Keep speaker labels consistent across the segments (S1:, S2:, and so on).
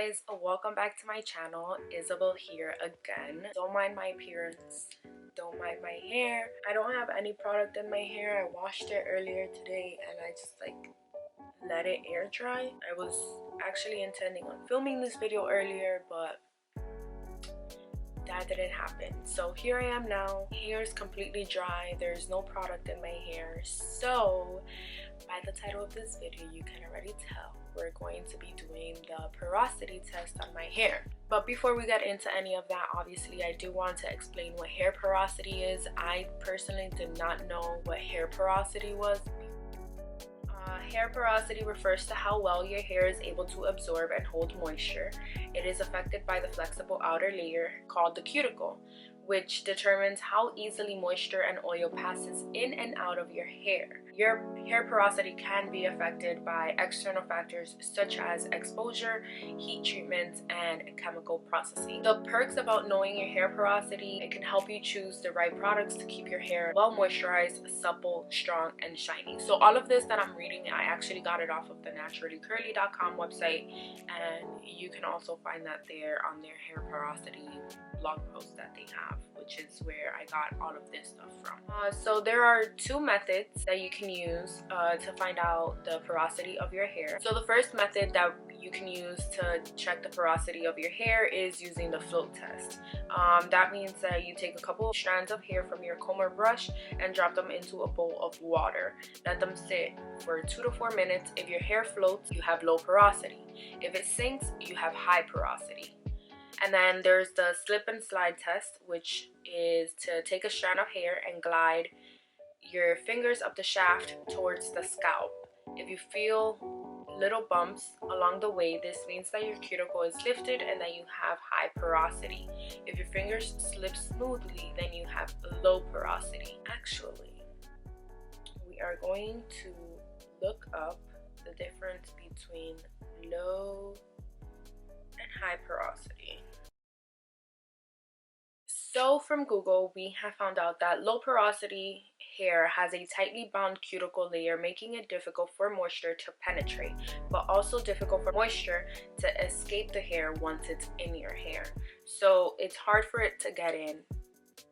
S1: guys, welcome back to my channel. Isabel here again. Don't mind my appearance, don't mind my hair. I don't have any product in my hair. I washed it earlier today and I just let it air dry. I was actually intending on filming this video earlier, but that didn't happen. So here I am now. Hair is completely dry. There's no product in my hair. So by the title of this video, you can already tell we're going to be doing the porosity test on my hair. But before we get into any of that, obviously I do want to explain what hair porosity is. I personally did not know what hair porosity was. Hair porosity refers to how well your hair is able to absorb and hold moisture. It is affected by the flexible outer layer called the cuticle, which determines how easily moisture and oil passes in and out of your hair. Your hair porosity can be affected by external factors such as exposure, heat treatments, and chemical processing. The perks about knowing your hair porosity: it can help you choose the right products to keep your hair well moisturized, supple, strong, and shiny. So all of this that I'm reading, I actually got it off of the naturallycurly.com website, and you can also find that there on their hair porosity blog post that they have, which is where I got all of this stuff from. So there are two methods that you can use to find out the porosity of your hair. So the first method that you can use to check the porosity of your hair is using the float test. That means that you take a couple of strands of hair from your comb or brush and drop them into a bowl of water. Let them sit for 2 to 4 minutes. If your hair floats, you have low porosity. If it sinks, you have high porosity. And then there's the slip and slide test, which is to take a strand of hair and glide your fingers up the shaft towards the scalp. If you feel little bumps along the way, this means that your cuticle is lifted and that you have high porosity. If your fingers slip smoothly, then you have low porosity. Actually, we are going to look up the difference between low and high porosity. So from Google, we have found out that low porosity hair has a tightly bound cuticle layer, making it difficult for moisture to penetrate, but also difficult for moisture to escape the hair once it's in your hair. So it's hard for it to get in,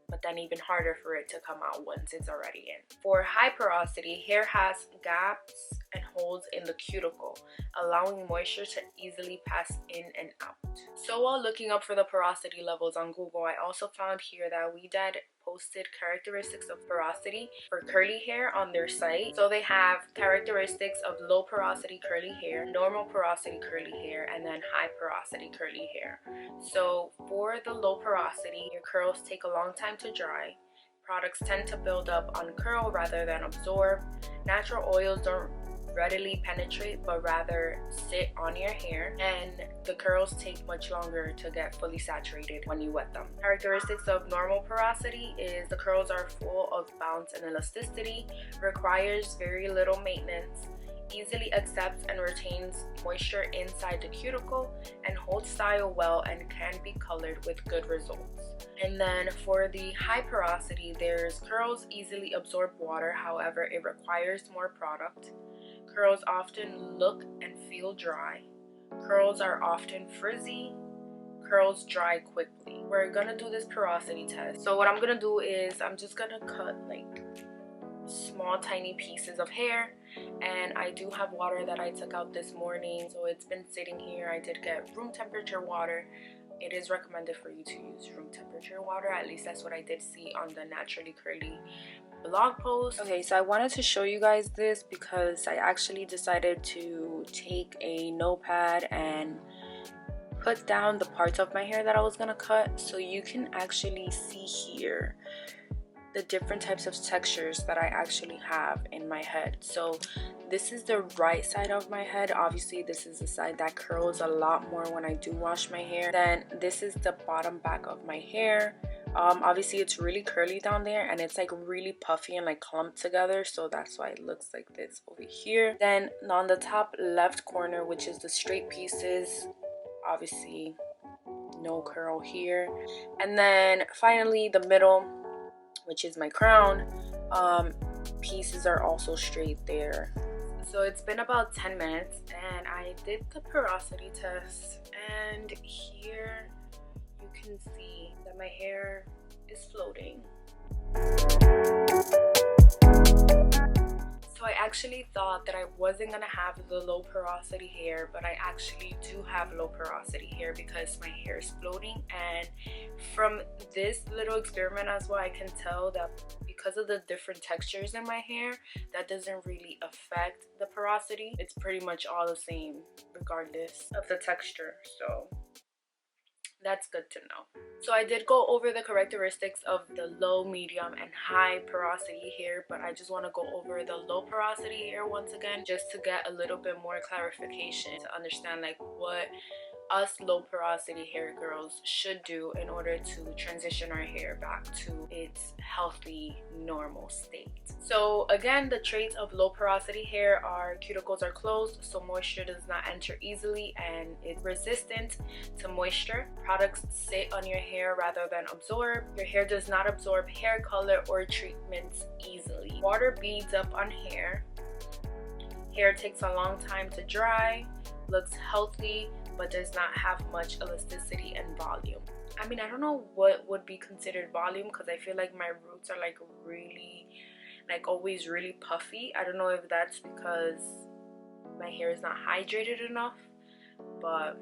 S1: but then even harder for it to come out once it's already in. For high porosity, hair has gaps and holes in the cuticle, allowing moisture to easily pass in and out. So while looking up for the porosity levels on Google, I also found here that WeDad posted characteristics of porosity for curly hair on their site. So they have characteristics of low porosity curly hair, normal porosity curly hair, and then high porosity curly hair. So for the low porosity, your curls take a long time to dry. Products tend to build up on curl rather than absorb. Natural oils don't readily penetrate but rather sit on your hair, and the curls take much longer to get fully saturated when you wet them. Characteristics of normal porosity is the curls are full of bounce and elasticity, requires very little maintenance, easily accepts and retains moisture inside the cuticle, and holds style well and can be colored with good results. And then for the high porosity, there's curls easily absorb water, however it requires more product. Curls often look and feel dry. Curls are often frizzy. Curls dry quickly. We're gonna do this porosity test. So what I'm gonna do is I'm just gonna cut like small tiny pieces of hair, and I do have water that I took out this morning, so it's been sitting here. I did get room temperature water. It is recommended for you to use room temperature water, at least that's what I did see on the Naturally Curly blog post. Okay, so I wanted to show you guys this because I actually decided to take a notepad and put down the parts of my hair that I was gonna cut, so you can actually see here the different types of textures that I actually have in my head. So this is the right side of my head. Obviously this is the side that curls a lot more when I do wash my hair. Then this is the bottom back of my hair. Obviously it's really curly down there and it's like really puffy and like clumped together, so that's why it looks like this over here. Then on the top left corner, which is the straight pieces, obviously no curl here. And then finally the middle, which is my crown, pieces are also straight there. So it's been about 10 minutes and I did the porosity test, and here you can see that my hair is floating. So I actually thought that I wasn't gonna have the low porosity hair, but I actually do have low porosity hair because my hair is floating. And from this little experiment as well, I can tell that because of the different textures in my hair, that doesn't really affect the porosity. It's pretty much all the same regardless of the texture. So that's good to know. So I did go over the characteristics of the low, medium, and high porosity hair, but I just want to go over the low porosity hair once again, just to get a little bit more clarification, to understand like what us low porosity hair girls should do in order to transition our hair back to its healthy, normal state. So again, the traits of low porosity hair are cuticles are closed, so moisture does not enter easily, and it's resistant to moisture. Products sit on your hair rather than absorb. Your hair does not absorb hair color or treatments easily. Water beads up on hair. Hair takes a long time to dry. Looks healthy but does not have much elasticity and volume. I mean, I don't know what would be considered volume, because I feel like my roots are like really, like always really puffy. I don't know if that's because my hair is not hydrated enough, but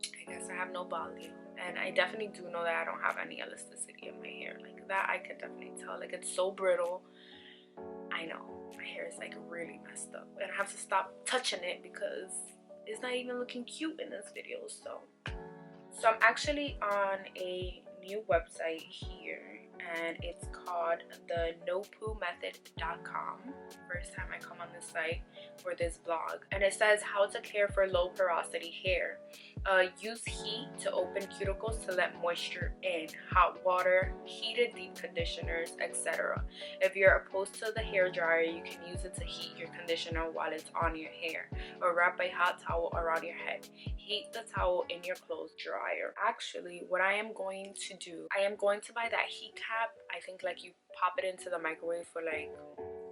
S1: I guess I have no volume. And I definitely do know that I don't have any elasticity in my hair. Like that I can definitely tell. Like it's so brittle. I know my hair is like really messed up, and I have to stop touching it because it's not even looking cute in this video. So I'm actually on a new website here, and it's called the nopoomethod.com. First time I come on this site for this vlog, and it says how to care for low porosity hair. Use heat to open cuticles to let moisture in, hot water, heated deep conditioners, etc. If you're opposed to the hair dryer, you can use it to heat your conditioner while it's on your hair, or wrap a hot towel around your head. Heat the towel in your clothes dryer. Actually, what I am going to do, I am going to buy that heat cap. I think like you pop it into the microwave for like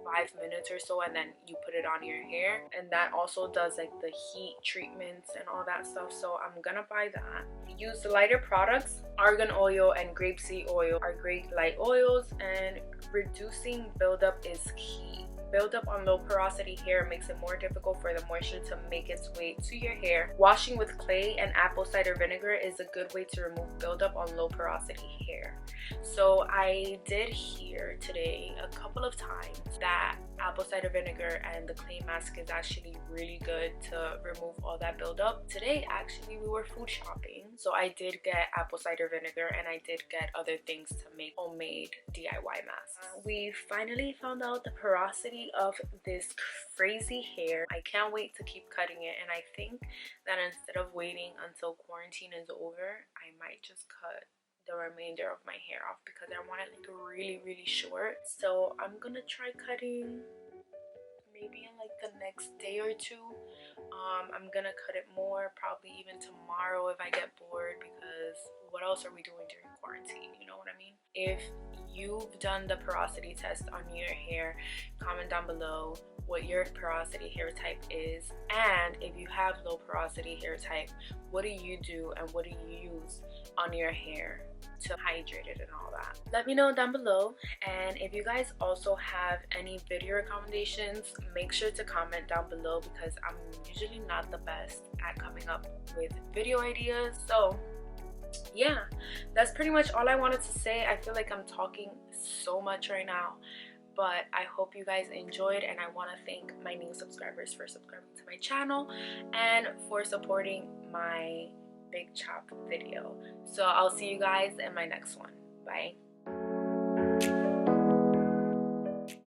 S1: 5 minutes or so, and then you put it on your hair, and that also does like the heat treatments and all that stuff. So I'm gonna buy that. Use lighter products. Argan oil and grapeseed oil are great light oils, and reducing buildup is key. Buildup on low porosity hair makes it more difficult for the moisture to make its way to your hair. Washing with clay and apple cider vinegar is a good way to remove buildup on low porosity hair. So I did hear today a couple of times that apple cider vinegar and the clay mask is actually really good to remove all that buildup. Today actually we were food shopping, so I did get apple cider vinegar, and I did get other things to make homemade DIY masks. We finally found out the porosity of this crazy hair. I can't wait to keep cutting it, and I think that instead of waiting until quarantine is over, I might just cut the remainder of my hair off because I want it like really short. So I'm gonna try cutting maybe in like the next day or two. I'm gonna cut it more, probably even tomorrow if I get bored, because what else are we doing during quarantine? You know what I mean? If you've done the porosity test on your hair, comment down below what your porosity hair type is, and if you have low porosity hair type, what do you do and what do you use on your hair to hydrate it and all that? Let me know down below. And if you guys also have any video recommendations, make sure to comment down below, because I'm usually not the best at coming up with video ideas. So yeah, that's pretty much all I wanted to say. I feel like I'm talking so much right now, but I hope you guys enjoyed, and I want to thank my new subscribers for subscribing to my channel and for supporting my big chop video. So I'll see you guys in my next one. Bye.